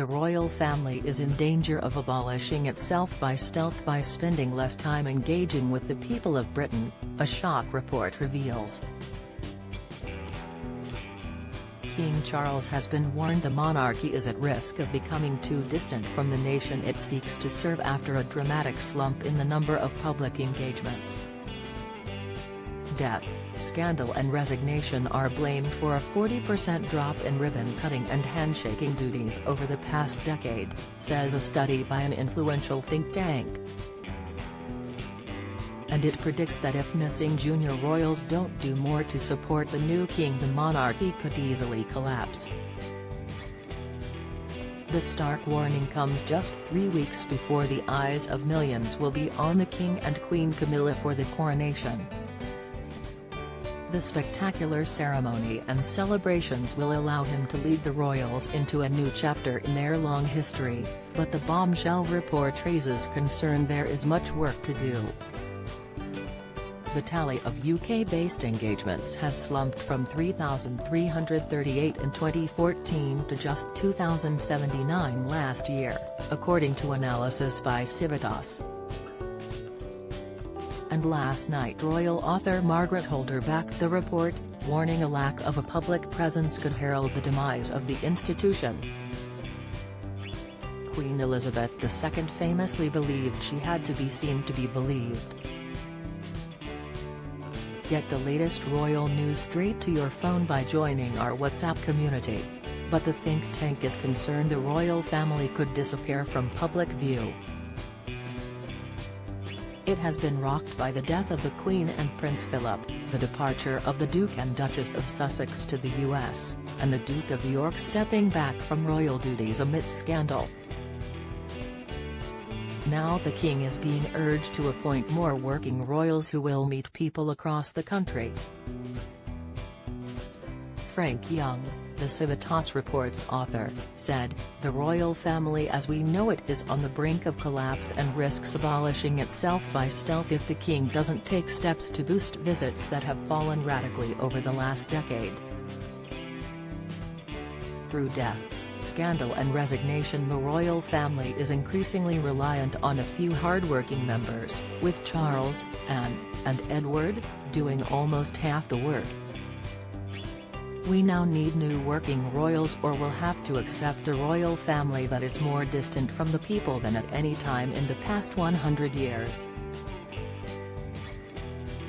the royal family is in danger of abolishing itself by stealth by spending less time engaging with the people of Britain, a shock report reveals. King Charles has been warned the monarchy is at risk of becoming too distant from the nation it seeks to serve after a dramatic slump in the number of public engagements. Death, scandal and resignation are blamed for a 40% drop in ribbon-cutting and handshaking duties over the past decade, says a study by an influential think tank. And it predicts that if missing junior royals don't do more to support the new king, the monarchy could easily collapse. The stark warning comes just 3 weeks before the eyes of millions will be on the King and Queen Camilla for the coronation. The spectacular ceremony and celebrations will allow him to lead the royals into a new chapter in their long history, but the bombshell report raises concern there is much work to do. The tally of UK-based engagements has slumped from 3,338 in 2014 to just 2,079 last year, according to analysis by Civitas. And last night royal author Margaret Holder backed the report, warning a lack of a public presence could herald the demise of the institution. Queen Elizabeth II famously believed she had to be seen to be believed. Get the latest royal news straight to your phone by joining our WhatsApp community. But the think tank is concerned the royal family could disappear from public view. It has been rocked by the death of the Queen and Prince Philip, the departure of the Duke and Duchess of Sussex to the US, and the Duke of York stepping back from royal duties amidst scandal. Now the King is being urged to appoint more working royals who will meet people across the country. Frank Young, the Civitas Report's author, said, "The royal family as we know it is on the brink of collapse and risks abolishing itself by stealth if the king doesn't take steps to boost visits that have fallen radically over the last decade." Through death, scandal and resignation, the royal family is increasingly reliant on a few hard-working members, with Charles, Anne, and Edward doing almost half the work. "We now need new working royals or we'll have to accept a royal family that is more distant from the people than at any time in the past 100 years.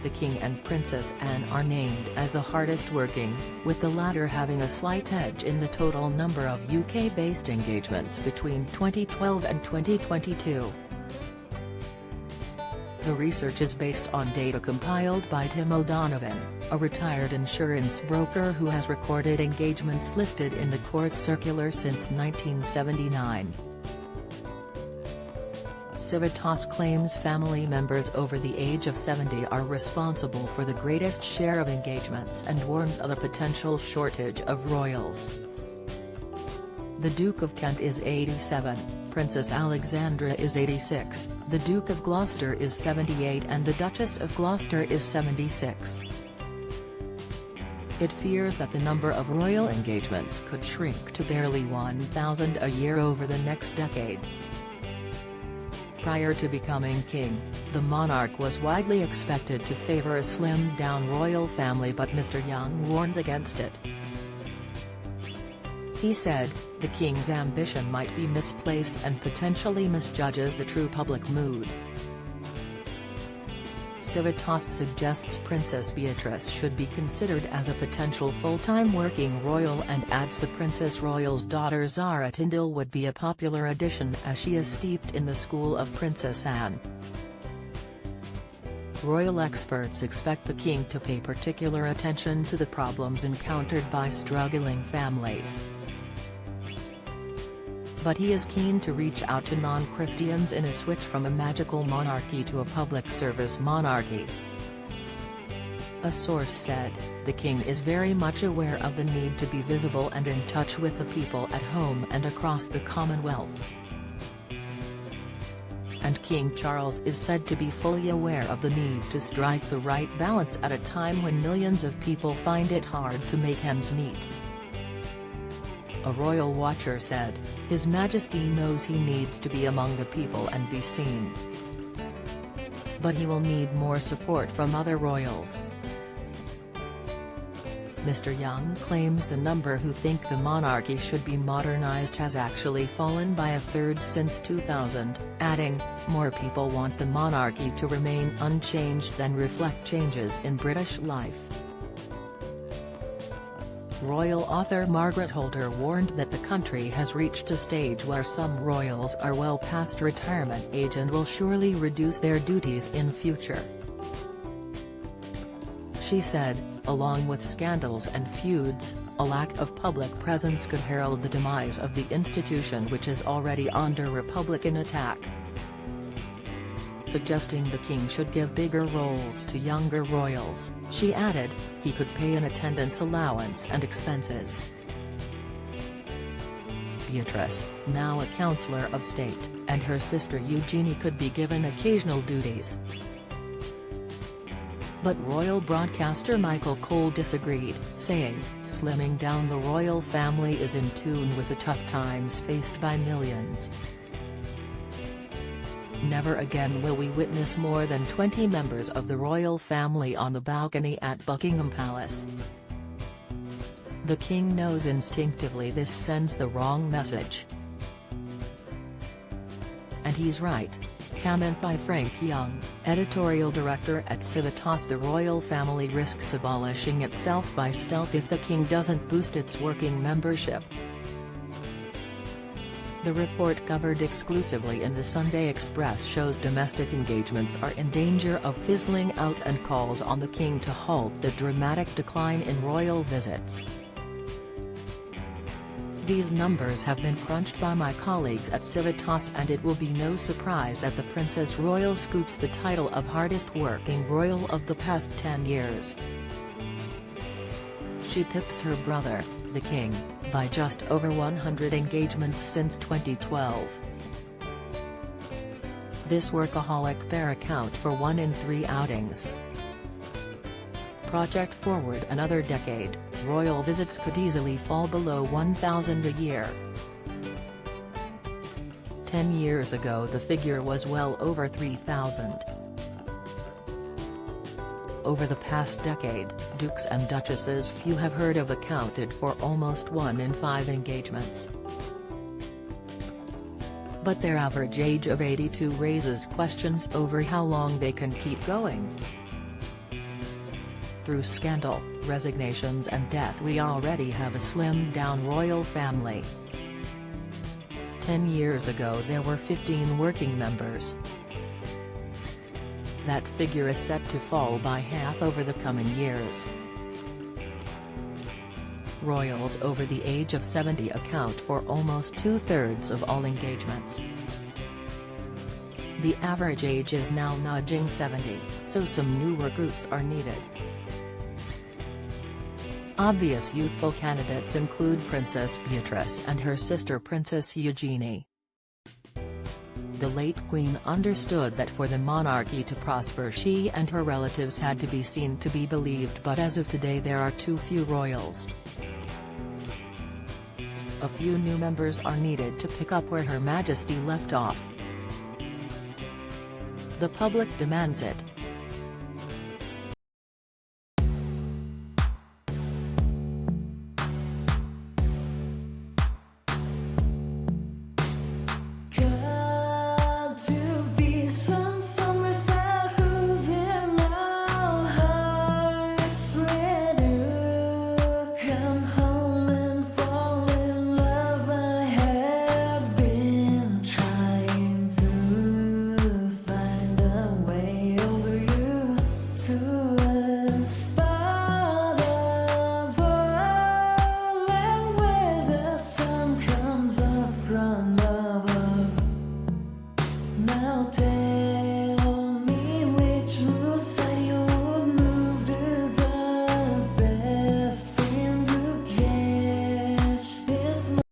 The King and Princess Anne are named as the hardest working, with the latter having a slight edge in the total number of UK-based engagements between 2012 and 2022. The research is based on data compiled by Tim O'Donovan, a retired insurance broker who has recorded engagements listed in the court circular since 1979. Civitas claims family members over the age of 70 are responsible for the greatest share of engagements and warns of a potential shortage of royals. The Duke of Kent is 87, Princess Alexandra is 86, the Duke of Gloucester is 78 and the Duchess of Gloucester is 76. It fears that the number of royal engagements could shrink to barely 1,000 a year over the next decade. Prior to becoming king, the monarch was widely expected to favor a slimmed-down royal family, but Mr. Young warns against it. He said, "The king's ambition might be misplaced and potentially misjudges the true public mood." Civitas suggests Princess Beatrice should be considered as a potential full-time working royal and adds the Princess Royal's daughter Zara Tindall would be a popular addition as she is steeped in the school of Princess Anne. Royal experts expect the king to pay particular attention to the problems encountered by struggling families. But he is keen to reach out to non-Christians in a switch from a magical monarchy to a public service monarchy. A source said, "The king is very much aware of the need to be visible and in touch with the people at home and across the Commonwealth." And King Charles is said to be fully aware of the need to strike the right balance at a time when millions of people find it hard to make ends meet. a royal watcher said, "His Majesty knows he needs to be among the people and be seen. But he will need more support from other royals." Mr. Young claims the number who think the monarchy should be modernized has actually fallen by a third since 2000, adding, "More people want the monarchy to remain unchanged than reflect changes in British life." Royal author Margaret Holder warned that the country has reached a stage where some royals are well past retirement age and will surely reduce their duties in future. She said, "Along with scandals and feuds, a lack of public presence could herald the demise of the institution which is already under Republican attack." Suggesting the king should give bigger roles to younger royals, she added, he could pay an attendance allowance and expenses. Beatrice, now a Councillor of State, and her sister Eugenie could be given occasional duties. But royal broadcaster Michael Cole disagreed, saying, "Slimming down the royal family is in tune with the tough times faced by millions. Never again will we witness more than 20 members of the royal family on the balcony at Buckingham Palace. The king knows instinctively this sends the wrong message. And he's right." Comment by Frank Young, editorial director at Civitas. The royal family risks abolishing itself by stealth if the king doesn't boost its working membership. The report, covered exclusively in the Sunday Express, shows domestic engagements are in danger of fizzling out and calls on the king to halt the dramatic decline in royal visits. These numbers have been crunched by my colleagues at Civitas, and it will be no surprise that the Princess Royal scoops the title of hardest working royal of the past 10 years. She pips her brother, the king, by just over 100 engagements since 2012. This workaholic pair account for 1 in 3 outings. Project forward another decade, royal visits could easily fall below 1,000 a year. 10 years ago the figure was well over 3,000. Over the past decade, dukes and duchesses few have heard of accounted for almost 1 in 5 engagements. But their average age of 82 raises questions over how long they can keep going. Through scandal, resignations and death, we already have a slimmed-down royal family. 10 years ago there were 15 working members. That figure is set to fall by half over the coming years. Royals over the age of 70 account for almost 2/3 of all engagements. The average age is now nudging 70, so some new recruits are needed. Obvious youthful candidates include Princess Beatrice and her sister Princess Eugenie. The late Queen understood that for the monarchy to prosper she and her relatives had to be seen to be believed, but as of today there are too few royals. A few new members are needed to pick up where Her Majesty left off. The public demands it.